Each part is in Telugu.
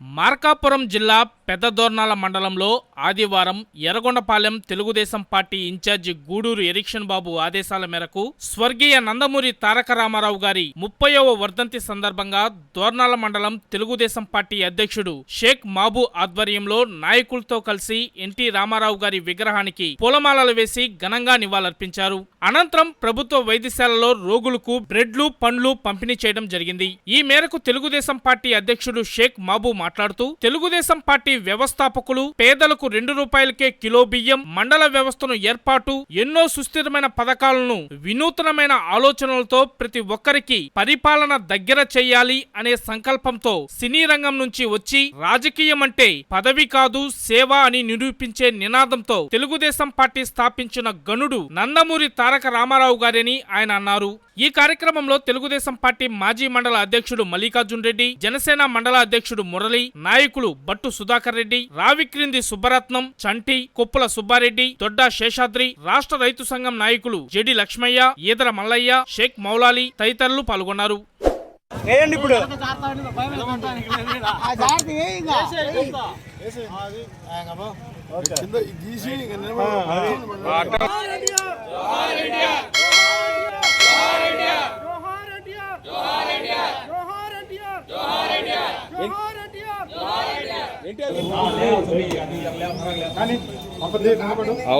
మార్కాపురం జిల్లా పెద్దదోర్నాల మండలంలో ఆదివారం ఎర్రగొండపాలెం తెలుగుదేశం పార్టీ ఇన్ఛార్జి గూడూరు ఎరిక్షన్ బాబు ఆదేశాల మేరకు స్వర్గీయ నందమూరి తారక రామారావు గారి 30వ వర్ధంతి సందర్భంగా దోర్నాల మండలం తెలుగుదేశం పార్టీ అధ్యక్షుడు షేక్ మాబు ఆధ్వర్యంలో నాయకులతో కలిసి ఎన్టీ రామారావు గారి విగ్రహానికి పూలమాలలు వేసి ఘనంగా నివాళులర్పించారు. అనంతరం ప్రభుత్వ వైద్యశాలలో రోగులకు బ్రెడ్లు, పండ్లు పంపిణీ చేయడం జరిగింది. ఈ మేరకు తెలుగుదేశం పార్టీ అధ్యక్షుడు షేక్ మాబు మాట్లాడుతూ తెలుగుదేశం పార్టీ వ్యవస్థాపకులు పేదలకు ₹2 కిలో బియ్యం, మండల వ్యవస్థను ఏర్పాటు, ఎన్నో సుస్థిరమైన పథకాలను వినూత్నమైన ఆలోచనలతో ప్రతి ఒక్కరికి పరిపాలన దగ్గర చెయ్యాలి అనే సంకల్పంతో సినీ రంగం నుంచి వచ్చి రాజకీయం అంటే పదవి కాదు సేవ అని నిరూపించే నినాదంతో తెలుగుదేశం పార్టీ స్థాపించిన గనుడు నందమూరి తారక రామారావు గారని ఆయన అన్నారు. ఈ కార్యక్రమంలో తెలుగుదేశం పార్టీ మాజీ మండల అధ్యక్షుడు మల్లికార్జున్ రెడ్డి, జనసేన మండల అధ్యక్షుడు మురళి, నాయకులు బట్టు సుధాకర్ రెడ్డి, రావిక్రింది సుబ్బరత్నం, చంటి, కొప్పుల సుబ్బారెడ్డి, దొడ్డా శేషాద్రి, రాష్ట్ర రైతు సంఘం నాయకులు జెడి లక్ష్మయ్య, ఈదర మల్లయ్య, షేక్ మౌలాలి తదితరులు పాల్గొన్నారు.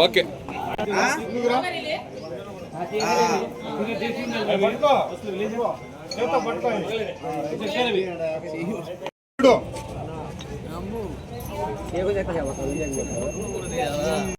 ఓకే